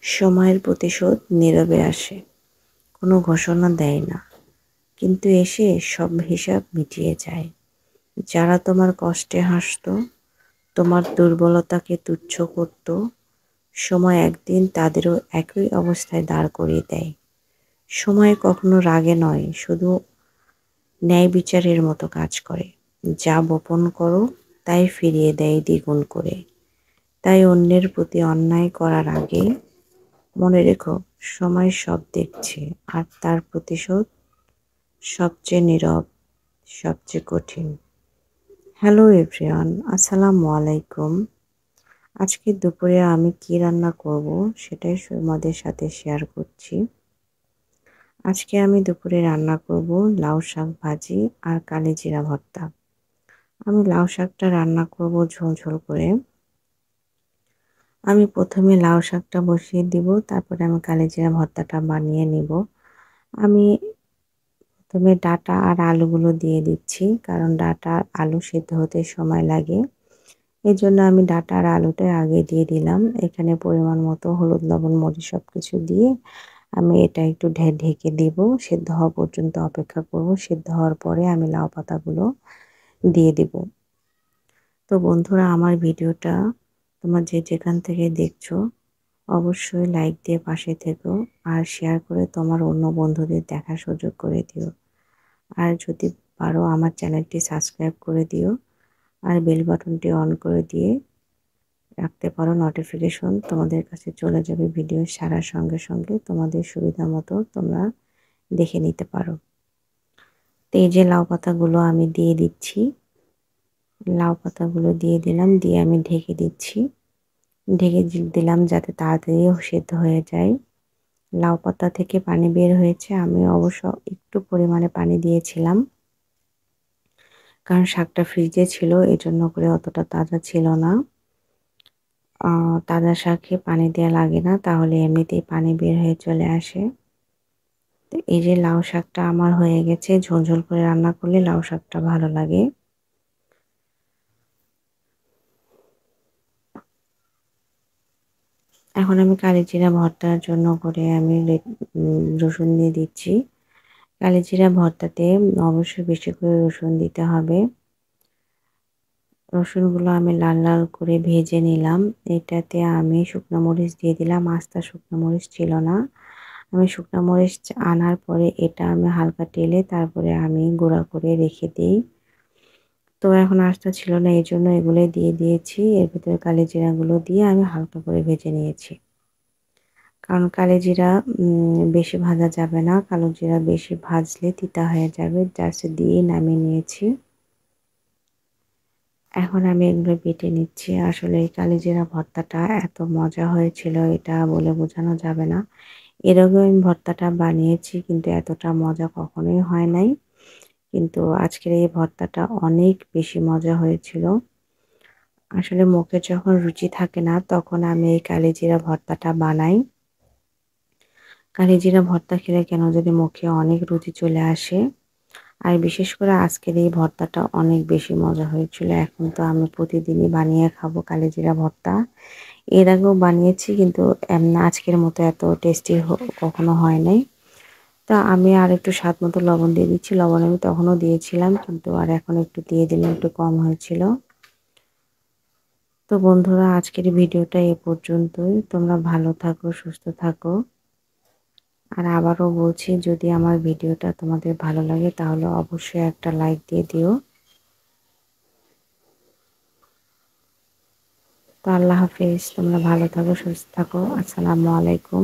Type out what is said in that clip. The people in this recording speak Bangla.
সময়ের প্রতিশোধ নীরবে আসে, কোনো ঘোষণা দেয় না, কিন্তু এসে সব হিসাব মিটিয়ে যায়। যারা তোমার কষ্টে হাসতো, তোমার দুর্বলতাকে তুচ্ছ করত, সময় একদিন তাদেরও একই অবস্থায় দাঁড় করিয়ে দেয়। সময় কখনো রাগে নয়, শুধু ন্যায় বিচারের মতো কাজ করে। যা বপন করো তাই ফিরিয়ে দেয় দ্বিগুণ করে। তাই অন্যের প্রতি অন্যায় করার আগে মনে রেখো, সময় সব দেখছে, আর তার প্রতিশোধ সবচেয়ে নীরব, সবচেয়ে কঠিন। হ্যালো এভরিওয়ান, আসসালামু আলাইকুম। আজকে দুপুরে আমি কি রান্না করব সেটাই তোমাদের সাথে শেয়ার করছি। আজকে আমি দুপুরে রান্না করব লাউ শাক ভাজি আর কালিজিরা ভর্তা। আমি লাউ শাকটা রান্না করব ঝোল ঝোল করে। আমি প্রথমে লাউ শাকটা বসিয়ে দিব, তারপরে আমি কালিজিরা ভর্তাটা বানিয়ে নিব। আমি প্রথমে ডাঁটা আর আলুগুলো দিয়ে দিচ্ছি, কারণ ডাঁটা আর আলু সেদ্ধ হতে সময় লাগে। এই জন্য আমি ডাঁটা আর আলুটা আগে দিয়ে দিলাম। এখানে পরিমাণ মতো হলুদ, লবণ, মরিচ সব কিছু দিয়ে আমি এটা একটু ঢেকে দিব। সেদ্ধ হওয়া পর্যন্ত অপেক্ষা করব। সেদ্ধ হওয়ার পরে আমি লাউ পাতাগুলো দিয়ে দিব। তো বন্ধুরা, আমার ভিডিওটা তোমরা যে যেখান থেকে দেখছো অবশ্যই লাইক দিয়ে পাশে থেকো, আর শেয়ার করে তোমার অন্য বন্ধুদের দেখার সুযোগ করে দিও। আর যদি পারো আমার চ্যানেলটি সাবস্ক্রাইব করে দিও, আর বেল বাটনটি অন করে দিয়ে রাখতে পারো। নোটিফিকেশন তোমাদের কাছে চলে যাবে, ভিডিও ছাড়ার সঙ্গে সঙ্গে তোমাদের সুবিধা মতো তোমরা দেখে নিতে পারো। তো এই যে লাউ পাতাগুলো আমি দিয়ে দিচ্ছি, লাউ পাতাগুলো দিয়ে দিলাম, দিয়ে আমি ঢেকে দিচ্ছি। ঢেকে দিলাম যাতে তাড়াতাড়ি সেদ্ধ হয়ে যায়। লাউ পাতা থেকে পানি বের হয়েছে, আমি অবশ্য একটু পরিমাণে পানি দিয়েছিলাম, কারণ শাকটা ফ্রিজে ছিল, এই জন্য করে অতটা তাজা ছিল না। তাজা শাকে পানি দেওয়া লাগে না, তাহলে এমনিতেই পানি বের হয়ে চলে আসে। তো এই যে লাউ শাকটা আমার হয়ে গেছে। ঝোল ঝোল করে রান্না করলে লাউ শাকটা ভালো লাগে। এখন আমি কালিজিরা ভর্তার জন্য করে আমি রসুন দিয়ে দিচ্ছি। কালিজিরা ভর্তাতে অবশ্যই বেশি করে রসুন দিতে হবে। রসুনগুলো আমি লাল লাল করে ভেজে নিলাম। এটাতে আমি শুকনো মরিচ দিয়ে দিলাম। আস্তা শুকনো মরিচ ছিল না, আমি শুকনো মরিচ আনার পরে এটা আমি হালকা টেলে তারপরে আমি গুঁড়া করে রেখে দিই। তো এখন আস্তা ছিল না, এই জন্য এগুলো দিয়ে দিয়েছি। এর ভিতরে কালিজিরাগুলো দিয়ে আমি হালকা করে ভেজে নিয়েছি, কারণ কালিজিরা বেশি ভাজা যাবে না। কালো জিরা বেশি ভাজলে তিতা হয়ে যাবে। জাস্ট দিয়ে নামিয়ে নিয়েছি। এখন আমি এগুলো বেটে নিচ্ছি। আসলে এই কালিজিরা ভর্তাটা এত মজা হয়েছিল, এটা বলে বোঝানো যাবে না। এর আগেও আমি ভর্তাটা বানিয়েছি, কিন্তু এতটা মজা কখনোই হয় নাই। কিন্তু আজকের এই ভর্তাটা অনেক বেশি মজা হয়েছিল। আসলে মুখে যখন রুচি থাকে না, তখন আমি এই কালিজিরা ভর্তাটা বানাই। কালিজিরা ভর্তা খেলে কেন যদি মুখে অনেক রুচি চলে আসে। আর বিশেষ করে আজকের এই ভর্তাটা অনেক বেশি মজা হয়েছিল। এখন তো আমি প্রতিদিনই বানিয়ে খাবো কালিজিরা ভর্তা। এর আগেও বানিয়েছি, কিন্তু আজকের মতো এত টেস্টি কখনো হয় নাই। তা আমি আর একটু স্বাদ মতো লবণ দিয়ে দিচ্ছি। লবণ আমি তখনও দিয়েছিলাম, কিন্তু আর এখন একটু দিয়ে দিলাম, একটু কম হয়েছিল। তো বন্ধুরা, আজকের ভিডিওটা এ পর্যন্তই। তোমরা ভালো থাকো, সুস্থ থাকো। আর আবারও বলছি, যদি আমার ভিডিওটা তোমাদের ভালো লাগে তাহলে অবশ্যই একটা লাইক দিয়ে দিও। তো আল্লাহ হাফেজ, তোমরা ভালো থাকো, সুস্থ থাকো। আসসালামু আলাইকুম।